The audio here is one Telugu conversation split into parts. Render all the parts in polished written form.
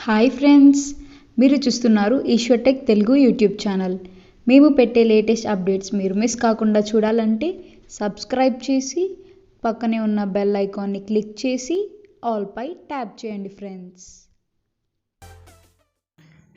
హాయ్ ఫ్రెండ్స్, మీరు చూస్తున్నారు Eshwar tech Telugu YouTube channel. మేము పెట్టే లేటెస్ట్ అప్డేట్స్ మీరు మిస్ కాకుండా చూడాలంటే సబ్స్క్రైబ్ చేసి పక్కనే ఉన్న బెల్ ఐకాన్ని క్లిక్ చేసి ఆల్పై ట్యాప్ చేయండి friends.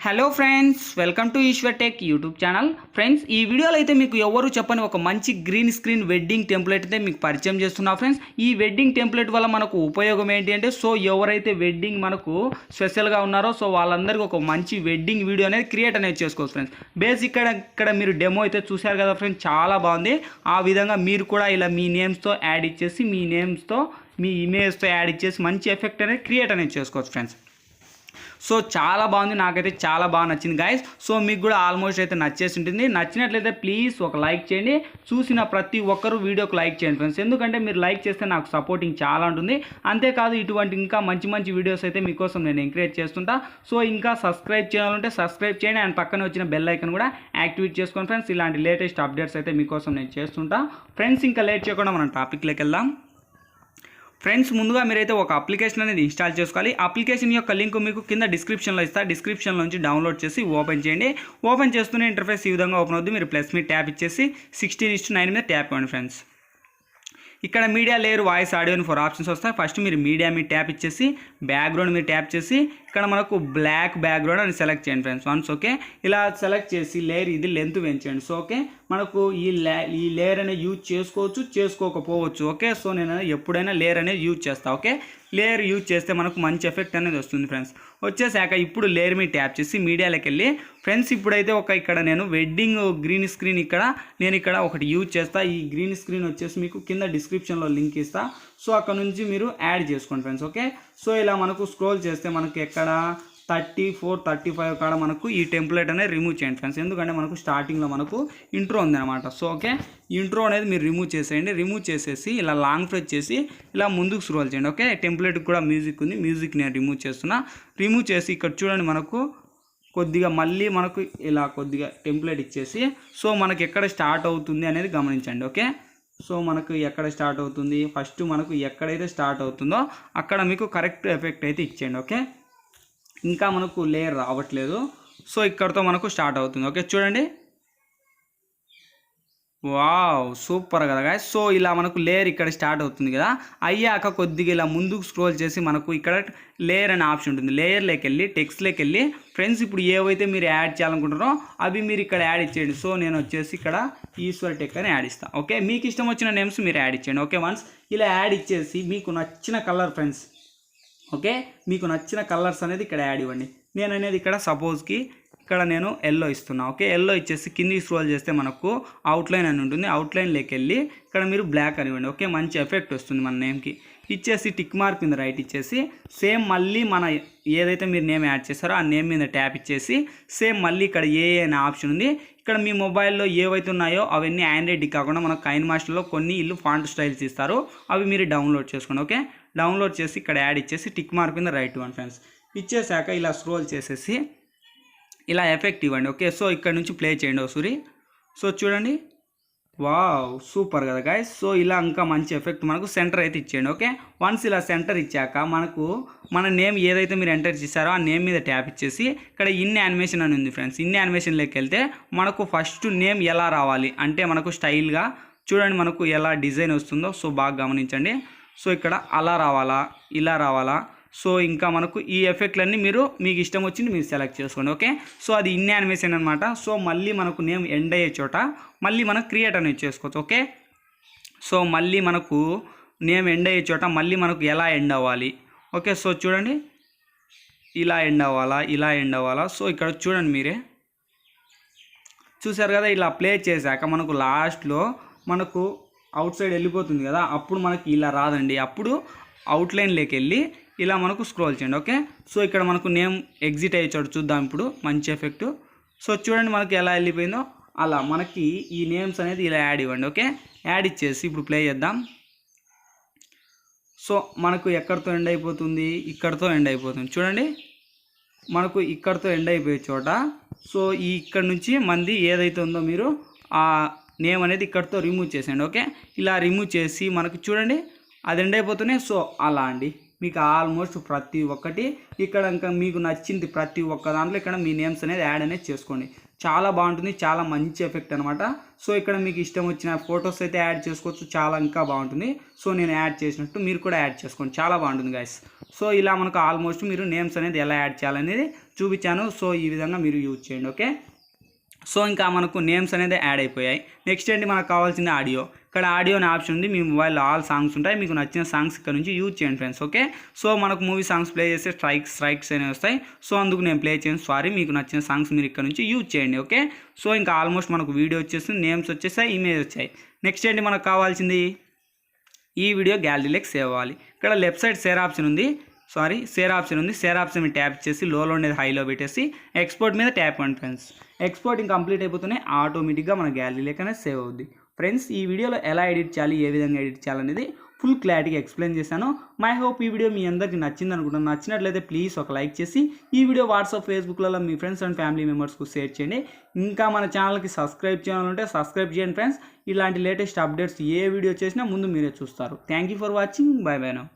Hello friends, welcome to Eshwar tech YouTube channel. Friends, ఈ వీడియోలో అయితే మీకు ఎవరు చెప్పని ఒక మంచి గ్రీన్ స్క్రీన్ వెడ్డింగ్ టెంప్లెట్ అయితే మీకు పరిచయం చేస్తున్నా ఫ్రెండ్స్. ఈ వెడ్డింగ్ టెంప్లెట్ వల్ల మనకు ఉపయోగం ఏంటి అంటే, సో ఎవరైతే వెడ్డింగ్ మనకు స్పెషల్గా ఉన్నారో సో వాళ్ళందరికీ ఒక మంచి వెడ్డింగ్ వీడియో అనేది క్రియేట్ అనేది చేసుకోవచ్చు ఫ్రెండ్స్. బేసిక్ ఇక్కడ మీరు డెమో అయితే చూశారు కదా ఫ్రెండ్స్, చాలా బాగుంది. ఆ విధంగా మీరు కూడా ఇలా మీ నేమ్స్తో యాడ్ ఇచ్చేసి మీ నేమ్స్తో మీ ఇమేజ్తో యాడ్ ఇచ్చేసి మంచి ఎఫెక్ట్ అనేది క్రియేట్ అనేది చేసుకోవచ్చు ఫ్రెండ్స్. సో చాలా బాగుంది, నాకైతే చాలా బాగా నచ్చింది గైస్. సో మీకు కూడా ఆల్మోస్ట్ అయితే నచ్చేసి ఉంటుంది. నచ్చినట్లయితే ప్లీజ్ ఒక లైక్ చేయండి. చూసిన ప్రతి ఒక్కరూ వీడియోకి లైక్ చేయండి ఫ్రెండ్స్, ఎందుకంటే మీరు లైక్ చేస్తే నాకు సపోర్టింగ్ చాలా ఉంటుంది. అంతేకాదు ఇటువంటి ఇంకా మంచి మంచి వీడియోస్ అయితే మీకోసం నేను ఎంకరేజ్ చేస్తుంటా. సో ఇంకా సబ్స్క్రైబ్ చేయాలంటే సబ్స్క్రైబ్ చేయండి అండ్ పక్కన వచ్చిన బెల్ ఐకాన్ కూడా యాక్టివేట్ చేసుకోండి ఫ్రెండ్స్. ఇలాంటి లేటెస్ట్ అప్డేట్స్ అయితే మీకోసం నేను చేస్తుంటా ఫ్రెండ్స్. ఇంకా లేట్ చేయకుండా మనం టాపిక్లోకి వెళ్దాం. ఫ్రెండ్స్, ముందుగా మీరైతే ఒక అప్లికేషన్ అనేది ఇన్స్టాల్ చేసుకోవాలి. అప్లికేషన్ యొక్క లింక్ మీకు కింద డిస్క్రిప్షన్లో ఇస్తా. డిస్క్రిప్షన్ నుంచి డౌన్లోడ్ చేసి ఓపెన్ చేయండి. ఓపెన్ చేస్తూనే ఇంటర్ఫేస్ ఈ విధంగా ఓపెన్ అవుతుంది. మీరు ప్లస్ మీద ట్యాప్ ఇచ్చేసి 16:9 మీద ట్యాప్ ఇవ్వండి ఫ్రెండ్స్. ఇక్కడ మీడియా లేయర్, వాయిస్, ఆడియో అని 4 ఆప్షన్స్ వస్తాయి. ఫస్ట్ మీరు మీడియా మీద ట్యాప్ ఇచ్చేసి బ్యాక్గ్రౌండ్ మీరు ట్యాప్ చేసి ఇక్కడ మనకు బ్లాక్ బ్యాక్గ్రౌండ్ అని సెలెక్ట్ చేయండి ఫ్రెండ్స్ వన్స్. ఓకే, ఇలా సెలెక్ట్ చేసి లేయర్ ఇది లెంత్ పెంచండి. సో ఓకే, మనకు ఈ లేయర్ అనేది యూజ్ చేసుకోవచ్చు, చేసుకోకపోవచ్చు. ఓకే, సో నేను ఎప్పుడైనా లేయర్ అనేది యూజ్ చేస్తాను. ఓకే, లేయర్ యూజ్ చేస్తే మనకు మంచి ఎఫెక్ట్ అనేది వస్తుంది ఫ్రెండ్స్. వచ్చేసాక ఇప్పుడు లేయర్ మీద ట్యాప్ చేసి మీడియాలోకి వెళ్ళి ఫ్రెండ్స్ ఇప్పుడైతే ఇక్కడ నేను వెడ్డింగ్ గ్రీన్ స్క్రీన్ నేను ఇక్కడ ఒకటి యూజ్ చేస్తా. ఈ గ్రీన్ స్క్రీన్ వచ్చేసి మీకు కింద డిస్క్రిప్షన్లో లింక్ ఇస్తా. సో అక్కడ నుంచి మీరు యాడ్ చేసుకోండి ఫ్రెండ్స్. ఓకే, సో ఇలా మనకు స్క్రోల్ చేస్తే మనకి ఎక్కడ 34, 35 కాడ మనకు ఈ టెంప్లెట్ అనేది రిమూవ్ చేయండి ఫ్రెండ్స్, ఎందుకంటే మనకు స్టార్టింగ్లో మనకు ఇంట్రో ఉందన్నమాట. సో ఓకే, ఇంట్రో అనేది మీరు రిమూవ్ చేసేయండి. రిమూవ్ చేసేసి ఇలా లాంగ్ ప్రెస్ చేసి ఇలా ముందుకు స్క్రోల్ చేయండి. ఓకే, టెంప్లెట్కి కూడా మ్యూజిక్ ఉంది, మ్యూజిక్ నేను రిమూవ్ చేస్తున్నా. రిమూవ్ చేసి ఇక్కడ చూడండి మనకు కొద్దిగా మళ్ళీ మనకు ఇలా కొద్దిగా టెంప్లెట్ ఇచ్చేసి సో మనకి ఎక్కడ స్టార్ట్ అవుతుంది అనేది గమనించండి. ఓకే, సో మనకు ఎక్కడ స్టార్ట్ అవుతుంది, ఫస్ట్ మనకు ఎక్కడైతే స్టార్ట్ అవుతుందో అక్కడ మీకు కరెక్ట్ ఎఫెక్ట్ అయితే ఇచ్చేయండి. ఓకే, ఇంకా మనకు లేయర్ రావట్లేదు. సో ఇక్కడతో మనకు స్టార్ట్ అవుతుంది. ఓకే చూడండి, వావ్ సూపర్ కదా గాయ్స్. సో ఇలా మనకు లేయర్ ఇక్కడ స్టార్ట్ అవుతుంది కదా. అయ్యాక కొద్దిగా ఇలా ముందుకు స్క్రోల్ చేసి మనకు ఇక్కడ లేయర్ అనే ఆప్షన్ ఉంటుంది. లేయర్లోకి వెళ్ళి టెక్స్ట్లోకి వెళ్ళి ఫ్రెండ్స్ ఇప్పుడు ఏవైతే మీరు యాడ్ చేయాలనుకుంటారో అవి మీరు ఇక్కడ యాడ్ ఇచ్చేయండి. సో నేను వచ్చేసి ఇక్కడ ఈశ్వర్ టెక్ అని యాడ్ ఇస్తాను. ఓకే, మీకు ఇష్టం వచ్చిన నేమ్స్ మీరు యాడ్ ఇచ్చేయండి. ఓకే, వన్స్ ఇలా యాడ్ ఇచ్చేసి మీకు నచ్చిన కలర్ ఫ్రెండ్స్, ఓకే మీకు నచ్చిన కలర్స్ అనేది ఇక్కడ యాడ్ ఇవ్వండి. నేను అనేది ఇక్కడ సపోజ్కి ఇక్కడ నేను ఎల్లో ఇస్తున్నా. ఓకే, ఎల్లో ఇచ్చేసి కిందికి స్క్రోల్ చేస్తే మనకు అవుట్లైన్ అని ఉంటుంది. అవుట్లైన్లోకి వెళ్ళి ఇక్కడ మీరు బ్లాక్ అని ఇవ్వండి. ఓకే, మంచి ఎఫెక్ట్ వస్తుంది మన నేమ్కి. ఇచ్చేసి టిక్ మార్క్ మీద రైట్ ఇచ్చేసి సేమ్ మళ్ళీ మన ఏదైతే మీరు నేమ్ యాడ్ చేస్తారో ఆ నేమ్ మీద ట్యాప్ ఇచ్చేసి సేమ్ మళ్ళీ ఇక్కడ ఏ అనే ఆప్షన్ ఉంది. ఇక్కడ మీ మొబైల్లో ఏవైతే ఉన్నాయో అవన్నీ ఆండ్రాయిడ్ కాకుండా మన కైన్ మాస్టర్లో కొన్ని ఫాంట్ స్టైల్స్ ఇస్తారు, అవి మీరు డౌన్లోడ్ చేసుకోండి. ఓకే, డౌన్లోడ్ చేసి ఇక్కడ యాడ్ ఇచ్చేసి టిక్ మార్క్ మీద రైట్ ఇవ్వండి ఫ్రెండ్స్. ఇచ్చేసాక ఇలా స్క్రోల్ చేసేసి ఇలా ఎఫెక్ట్ ఇవ్వండి. ఓకే, సో ఇక్కడ నుంచి ప్లే చేయండి ఒకసారి. సో చూడండి, వావ్ సూపర్ కదా గాయస్. సో ఇలా ఇంకా మంచి ఎఫెక్ట్ మనకు సెంటర్ అయితే ఇచ్చేయండి. ఓకే, వన్స్ ఇలా సెంటర్ ఇచ్చాక మనకు మన నేమ్ ఏదైతే మీరు ఎంటర్ చేశారో ఆ నేమ్ మీద ట్యాప్ ఇచ్చేసి ఇక్కడ ఇన్ యానిమేషన్ అని ఉంది ఫ్రెండ్స్. ఇన్ యానిమేషన్లోకి వెళ్తే మనకు ఫస్ట్ నేమ్ ఎలా రావాలి అంటే మనకు స్టైల్గా చూడండి మనకు ఎలా డిజైన్ వస్తుందో. సో బాగా గమనించండి. సో ఇక్కడ అలా రావాలా, ఇలా రావాలా, సో ఇంకా మనకు ఈ ఎఫెక్ట్లన్నీ మీకు ఇష్టం వచ్చింది మీరు సెలెక్ట్ చేసుకోండి. ఓకే, సో అది ఇన్ యానిమేషన్ అనమాట. సో మళ్ళీ మనకు నేమ్ ఎండ్ అయ్యే చోట మళ్ళీ మనం క్రియేట్ అనేది చేసుకోవచ్చు. ఓకే, సో మళ్ళీ మనకు నేమ్ ఎండ్ అయ్యే చోట మళ్ళీ మనకు ఎలా ఎండ్ అవ్వాలి. ఓకే, సో చూడండి ఇలా ఎండ్ అవ్వాలా, ఇలా ఎండ్ అవ్వాలా. సో ఇక్కడ చూడండి మీరే చూసారు కదా. ఇలా ప్లే చేశాక మనకు లాస్ట్లో మనకు అవుట్ సైడ్ వెళ్ళిపోతుంది కదా, అప్పుడు మనకి ఇలా రాదండి. అప్పుడు అవుట్లైన్లోకి వెళ్ళి ఇలా మనకు స్క్రోల్ చేయండి. ఓకే, సో ఇక్కడ మనకు నేమ్ ఎగ్జిట్ అయ్యే చోటు చూద్దాం ఇప్పుడు మంచి ఎఫెక్ట్. సో చూడండి మనకి ఎలా వెళ్ళిపోయిందో అలా మనకి ఈ నేమ్స్ అనేది ఇలా యాడ్ ఇవ్వండి. ఓకే, యాడ్ ఇచ్చేసి ఇప్పుడు ప్లే చేద్దాం. సో మనకు ఎక్కడితో ఎండ్ అయిపోతుంది, ఇక్కడితో ఎండ్ అయిపోతుంది. చూడండి మనకు ఇక్కడితో ఎండ్ అయిపోయే చోట సో ఇక్కడ నుంచి మంది ఏదైతే ఉందో మీరు ఆ నేమ్ అనేది ఇక్కడితో రిమూవ్ చేసేయండి. ఓకే, ఇలా రిమూవ్ చేసి మనకు చూడండి అది ఎండ్ అయిపోతున్నాయి. సో అలా అండి మీకు ఆల్మోస్ట్ ప్రతి ఒక్కటి ఇక్కడ ఇంకా మీకు నచ్చింది ప్రతి ఒక్క దాంట్లో ఇక్కడ మీ నేమ్స్ అనేది యాడ్ అనేది చేసుకోండి. చాలా బాగుంటుంది, చాలా మంచి ఎఫెక్ట్ అనమాట. సో ఇక్కడ మీకు ఇష్టం వచ్చిన ఫొటోస్ అయితే యాడ్ చేసుకోవచ్చు, చాలా ఇంకా బాగుంటుంది. సో నేను యాడ్ చేసినట్టు మీరు కూడా యాడ్ చేసుకోండి, చాలా బాగుంటుంది గైస్. సో ఇలా మనకు ఆల్మోస్ట్ మీరు నేమ్స్ అనేది ఎలా యాడ్ చేయాలనేది చూపించాను. సో ఈ విధంగా మీరు యూజ్ చేయండి. ఓకే, సో ఇంకా మనకు నేమ్స్ అనేది యాడ్ అయిపోయాయి. నెక్స్ట్ ఏంటి మనకు కావాల్సింది ఆడియో. ఇక్కడ ఆడియో అనే ఆప్షన్ ఉంది. మీ మొబైల్లో ఆల్ సాంగ్స్ ఉంటాయి, మీకు నచ్చిన సాంగ్స్ ఇక్కడ నుంచి యూజ్ చేయండి ఫ్రెండ్స్. ఓకే, సో మనకు మూవీ సాంగ్స్ ప్లే చేస్తే స్ట్రైక్స్ అనేవి వస్తాయి. సో అందుకు నేను ప్లే చేయను, సారీ. మీకు నచ్చిన సాంగ్స్ మీరు ఇక్కడ నుంచి యూజ్ చేయండి. ఓకే, సో ఇంకా ఆల్మోస్ట్ మనకు వీడియో వచ్చేసి నేమ్స్ వచ్చేసాయి, ఇమేజ్ వచ్చాయి. నెక్స్ట్ ఏంటి మనకు కావాల్సింది, ఈ వీడియో గ్యాలరీలోకి సేవ్ అవ్వాలి. ఇక్కడ లెఫ్ట్ సైడ్ షేర్ ఆప్షన్ ఉంది, షేర్ ఆప్షన్ మీద ట్యాప్ చేసి లోలో ఉండేది హైలో పెట్టేసి ఎక్స్పోర్ట్ మీద ట్యాప్ అండి ఫ్రెండ్స్. ఎక్స్పోర్టింగ్ కంప్లీట్ అయిపోతూనే ఆటోమేటిక్గా మన గ్యాలరీలోకి అనేది సేవ్ అవుద్ది. ఫ్రెండ్స్ ఈ వీడియోలో ఎలా ఎడిట్ చేయాలి, ఏ విధంగా ఎడిట్ చేయాలనేది ఫుల్ క్లారిటీగా ఎక్స్ప్లెయిన్ చేశాను. మై హోప్ ఈ వీడియో మీ అందరికీ నచ్చింది అనుకుంటున్నాను. నచ్చినట్లయితే ప్లీజ్ ఒక లైక్ చేసి ఈ వీడియో వాట్సాప్, ఫేస్బుక్లలో మీ ఫ్రెండ్స్ అండ్ ఫ్యామిలీ మెంబర్స్కు షేర్ చేయండి. ఇంకా మన ఛానల్కి సబ్స్క్రైబ్ చేయాలంటే సబ్స్క్రైబ్ చేయండి ఫ్రెండ్స్. ఇలాంటి లేటెస్ట్ అప్డేట్స్ ఏ వీడియో చేసినా ముందు మీరే చూస్తారు. Thank you for watching. By by now.